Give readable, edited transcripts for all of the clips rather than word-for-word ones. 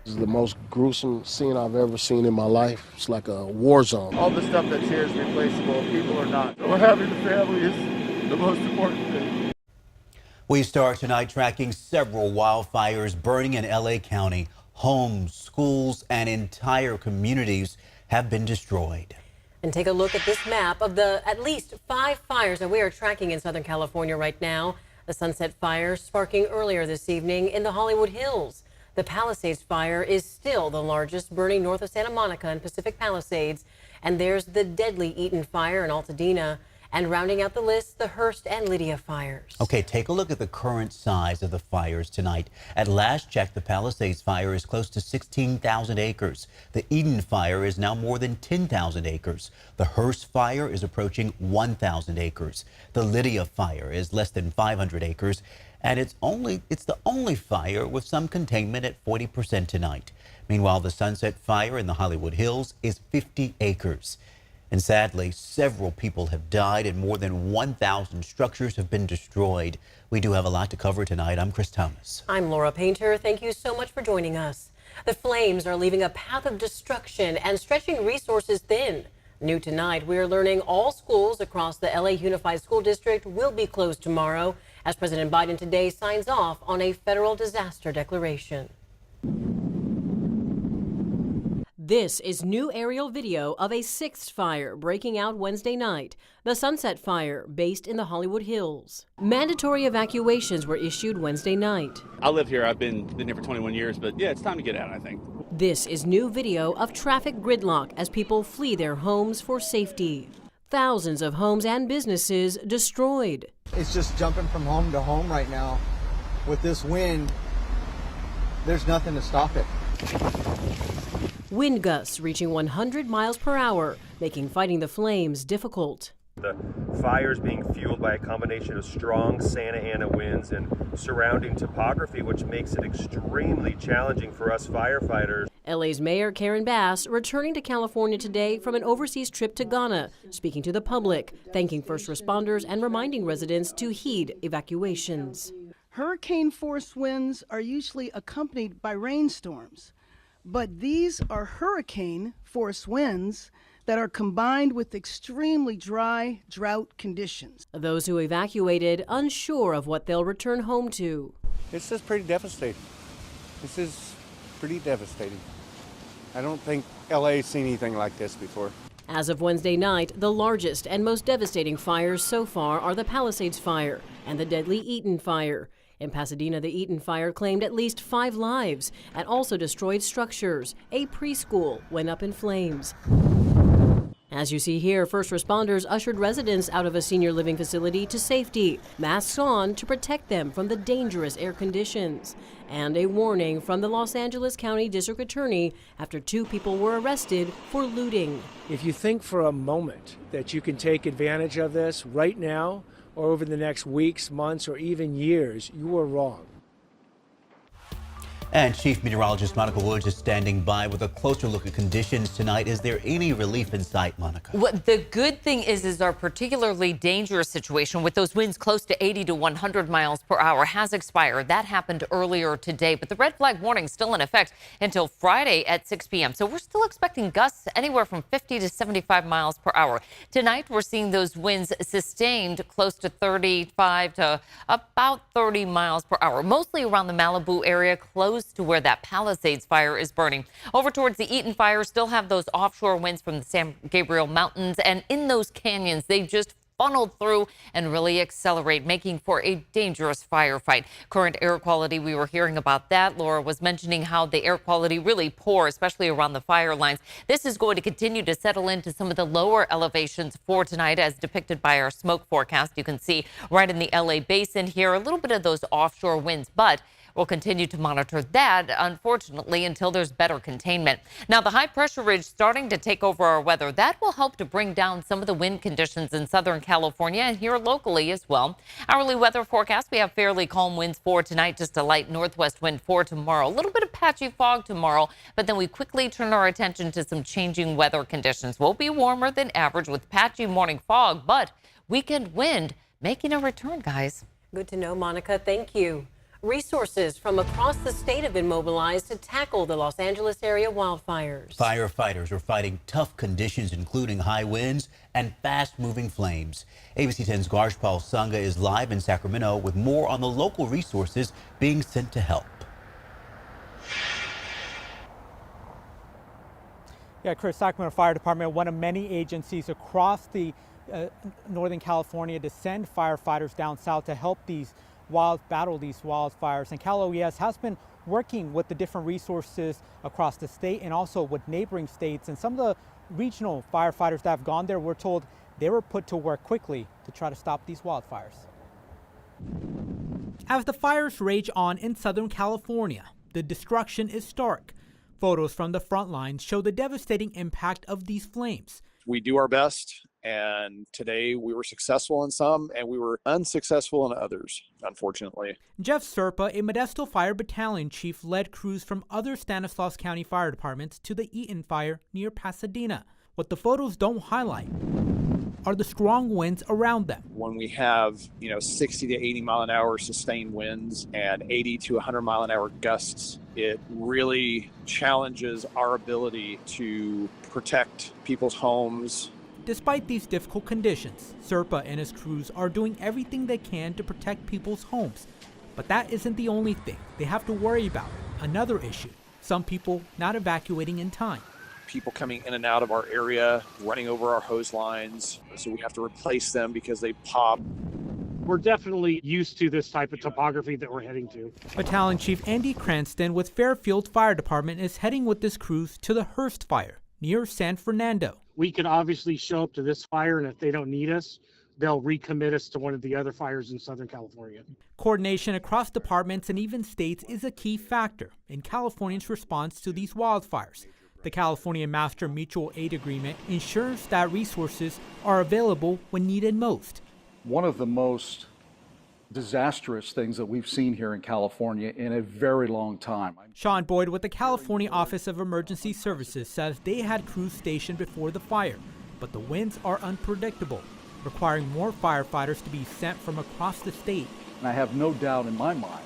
It's the most gruesome scene I've ever seen in my life. It's like a war zone. All the stuff that's here is replaceable. People are not. So having a family is the most important thing. We start tonight tracking several wildfires burning in LA County. Homes, schools, and entire communities have been destroyed. And take a look at this map of the at least 5 fires that we are tracking in Southern California right now. The Sunset Fire sparking earlier this evening in the Hollywood Hills. The Palisades Fire is still the largest, burning north of Santa Monica and Pacific Palisades. And there's the deadly Eaton Fire in Altadena. And rounding out the list, the Hurst and Lydia fires. Okay, take a look at the current size of the fires tonight. At last check, the Palisades Fire is close to 16,000 acres. The Eaton Fire is now more than 10,000 acres. The Hurst Fire is approaching 1,000 acres. The Lydia Fire is less than 500 acres. And it's the only fire with some containment at 40% tonight. Meanwhile, the Sunset Fire in the Hollywood Hills is 50 acres. And sadly, several people have died and more than 1,000 structures have been destroyed. We do have a lot to cover tonight. I'm Chris Thomas. I'm Laura Painter. Thank you so much for joining us. The flames are leaving a path of destruction and stretching resources thin. New tonight, we are learning all schools across the LA Unified School District will be closed tomorrow as President Biden today signs off on a federal disaster declaration. This is new aerial video of a 6th fire breaking out Wednesday night, the Sunset Fire, based in the Hollywood Hills. Mandatory evacuations were issued Wednesday night. I live here. I've been here for 21 years, but yeah, it's time to get out, I think. This is new video of traffic gridlock as people flee their homes for safety. Thousands of homes and businesses destroyed. It's just jumping from home to home right now. With this wind, there's nothing to stop it. Wind gusts reaching 100 miles per hour, making fighting the flames difficult. The fire is being fueled by a combination of strong Santa Ana winds and surrounding topography, which makes it extremely challenging for us firefighters. LA's Mayor Karen Bass returning to California today from an overseas trip to Ghana, speaking to the public, thanking first responders and reminding residents to heed evacuations. Hurricane-force winds are usually accompanied by rainstorms. But these are hurricane-force winds that are combined with extremely dry drought conditions. Those who evacuated unsure of what they'll return home to. This is pretty devastating. This is pretty devastating. I don't think LA's seen anything like this before. As of Wednesday night, the largest and most devastating fires so far are the Palisades Fire and the deadly Eaton Fire. In Pasadena, the Eaton Fire claimed at least 5 lives and also destroyed structures. A preschool went up in flames. As you see here, first responders ushered residents out of a senior living facility to safety, masks on to protect them from the dangerous air conditions. And a warning from the Los Angeles County District Attorney after 2 people were arrested for looting. If you think for a moment that you can take advantage of this right now, or over the next weeks, months, or even years, you are wrong. And Chief Meteorologist Monica Woods is standing by with a closer look at conditions tonight. Is there any relief in sight, Monica? What the good thing is our particularly dangerous situation with those winds close to 80 to 100 miles per hour has expired. That happened earlier today, but the red flag warning is still in effect until Friday at 6 p.m. So we're still expecting gusts anywhere from 50 to 75 miles per hour. Tonight, we're seeing those winds sustained close to 35 to about 30 miles per hour, mostly around the Malibu area, close to where that Palisades Fire is burning. Over towards the Eaton Fire, still have those offshore winds from the San Gabriel Mountains, and in those canyons, they just funneled through and really accelerate, making for a dangerous firefight. Current air quality, we were hearing about that. Laura was mentioning how the air quality really poor, especially around the fire lines. This is going to continue to settle into some of the lower elevations for tonight, as depicted by our smoke forecast. You can see right in the LA basin here, a little bit of those offshore winds, but we'll continue to monitor that, unfortunately, until there's better containment. Now, the high pressure ridge starting to take over our weather. That will help to bring down some of the wind conditions in Southern California and here locally as well. Hourly weather forecast, we have fairly calm winds for tonight, just a light northwest wind for tomorrow. A little bit of patchy fog tomorrow, but then we quickly turn our attention to some changing weather conditions. We'll be warmer than average with patchy morning fog, but weekend wind making a return, guys. Good to know, Monica. Thank you. Resources from across the state have been mobilized to tackle the Los Angeles area wildfires. Firefighters are fighting tough conditions, including high winds and fast-moving flames. ABC 10's Garshpal Sangha is live in Sacramento with more on the local resources being sent to help. Yeah, Chris, Sacramento Fire Department, one of many agencies across the Northern California to send firefighters down south to help battle these wildfires. And Cal OES has been working with the different resources across the state and also with neighboring states. And some of the regional firefighters that have gone there were told they were put to work quickly to try to stop these wildfires. As the fires rage on in Southern California, the destruction is stark. Photos from the front lines show the devastating impact of these flames. We do our best, and today we were successful in some and we were unsuccessful in others, unfortunately. Jeff Serpa, a Modesto Fire Battalion chief, led crews from other Stanislaus County fire departments to the Eaton Fire near Pasadena. What the photos don't highlight are the strong winds around them. When we have, 60 to 80 mile an hour sustained winds and 80 to 100 mile an hour gusts, it really challenges our ability to protect people's homes. Despite these difficult conditions, Serpa and his crews are doing everything they can to protect people's homes. But that isn't the only thing they have to worry about. Another issue, some people not evacuating in time. People coming in and out of our area, running over our hose lines, so we have to replace them because they pop. We're definitely used to this type of topography that we're heading to. Battalion Chief Andy Cranston with Fairfield Fire Department is heading with this crews to the Hurst Fire near San Fernando. We could obviously show up to this fire, and if they don't need us, they'll recommit us to one of the other fires in Southern California. Coordination across departments and even states is a key factor in California's response to these wildfires. The California Master Mutual Aid Agreement ensures that resources are available when needed most. One of the most disastrous things that we've seen here in California in a very long time. Sean Boyd with the California Office of Emergency Services says they had crews stationed before the fire, but the winds are unpredictable, requiring more firefighters to be sent from across the state. And I have no doubt in my mind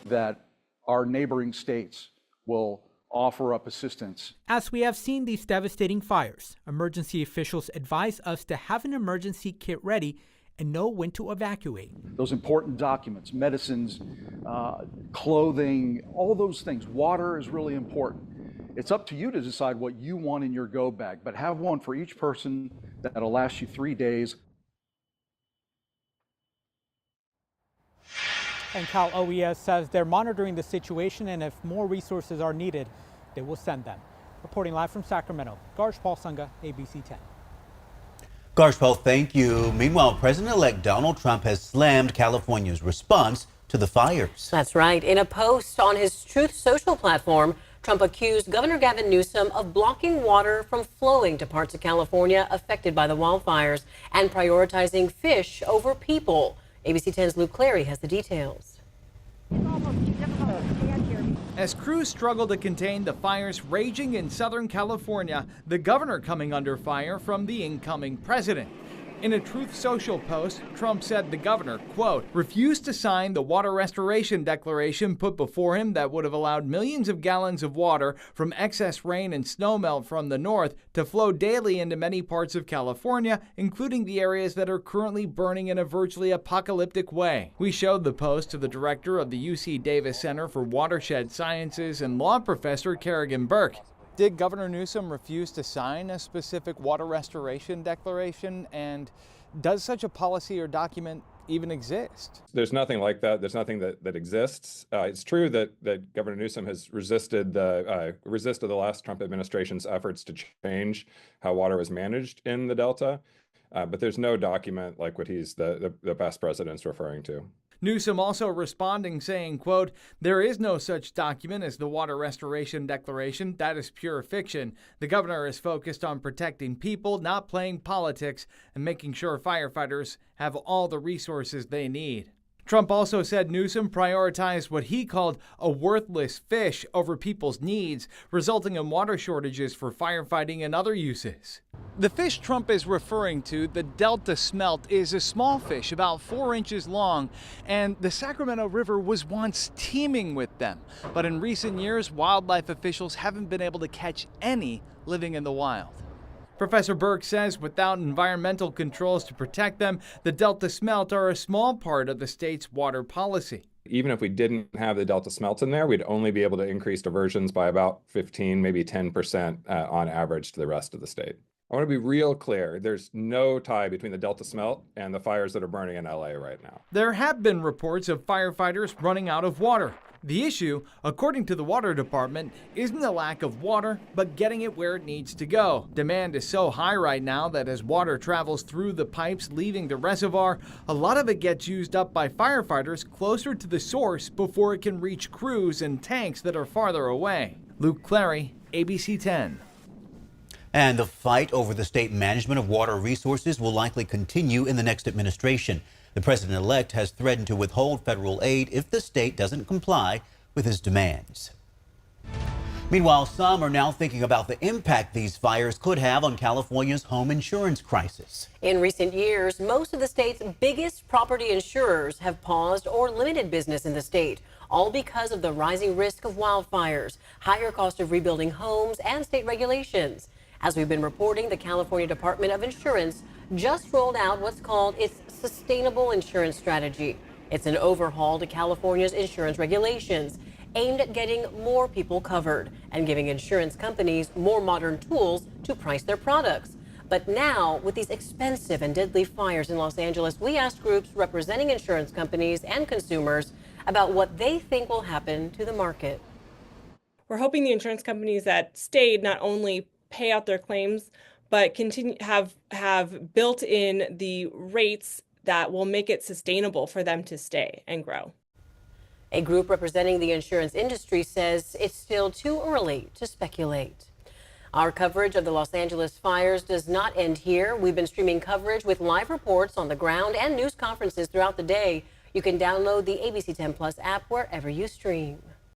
that our neighboring states will offer up assistance. As we have seen these devastating fires, emergency officials advise us to have an emergency kit ready and know when to evacuate. Those important documents, medicines, clothing, all those things. Water is really important. It's up to you to decide what you want in your go bag, but have one for each person that'll last you 3 days. And Cal OES says they're monitoring the situation, and if more resources are needed, they will send them. Reporting live from Sacramento, Garshpal Sangha, ABC 10. Garshpal, thank you. Meanwhile, President-elect Donald Trump has slammed California's response to the fires. That's right. In a post on his Truth Social platform, Trump accused Governor Gavin Newsom of blocking water from flowing to parts of California affected by the wildfires and prioritizing fish over people. ABC 10's Luke Clary has the details. As crews struggle to contain the fires raging in Southern California, the governor coming under fire from the incoming president. In a Truth Social post, Trump said the governor, quote, refused to sign the water restoration declaration put before him that would have allowed millions of gallons of water from excess rain and snowmelt from the north to flow daily into many parts of California, including the areas that are currently burning in a virtually apocalyptic way. We showed the post to the director of the UC Davis Center for Watershed Sciences and law professor Kerrigan Burke. Did Governor Newsom refuse to sign a specific water restoration declaration? And does such a policy or document even exist? There's nothing like that. There's nothing that exists. It's true that Governor Newsom has resisted the last Trump administration's efforts to change how water was managed in the Delta. But there's no document like what the past president's referring to. Newsom also responding saying, quote, there is no such document as the Water Restoration Declaration. That is pure fiction. The governor is focused on protecting people, not playing politics, and making sure firefighters have all the resources they need. Trump also said Newsom prioritized what he called a worthless fish over people's needs, resulting in water shortages for firefighting and other uses. The fish Trump is referring to, the Delta smelt, is a small fish about 4 inches long, and the Sacramento River was once teeming with them. But in recent years, wildlife officials haven't been able to catch any living in the wild. Professor Burke says without environmental controls to protect them, the Delta smelt are a small part of the state's water policy. Even if we didn't have the Delta smelt in there, we'd only be able to increase diversions by about 15, maybe 10% on average to the rest of the state. I want to be real clear. There's no tie between the Delta smelt and the fires that are burning in LA right now. There have been reports of firefighters running out of water. The issue, according to the water department, isn't the lack of water, but getting it where it needs to go. Demand is so high right now that as water travels through the pipes leaving the reservoir, a lot of it gets used up by firefighters closer to the source before it can reach crews and tanks that are farther away. Luke Clary, ABC 10. And the fight over the state management of water resources will likely continue in the next administration. The president-elect has threatened to withhold federal aid if the state doesn't comply with his demands. Meanwhile, some are now thinking about the impact these fires could have on California's home insurance crisis. In recent years, most of the state's biggest property insurers have paused or limited business in the state, all because of the rising risk of wildfires, higher cost of rebuilding homes, and state regulations. As we've been reporting, the California Department of Insurance just rolled out what's called its Sustainable Insurance Strategy. It's an overhaul to California's insurance regulations aimed at getting more people covered and giving insurance companies more modern tools to price their products. But now, with these expensive and deadly fires in Los Angeles, we asked groups representing insurance companies and consumers about what they think will happen to the market. We're hoping the insurance companies that stayed not only pay out their claims, but have built in the rates that will make it sustainable for them to stay and grow. A group representing the insurance industry says it's still too early to speculate. Our coverage of the Los Angeles fires does not end here. We've been streaming coverage with live reports on the ground and news conferences throughout the day. You can download the ABC 10 Plus app wherever you stream.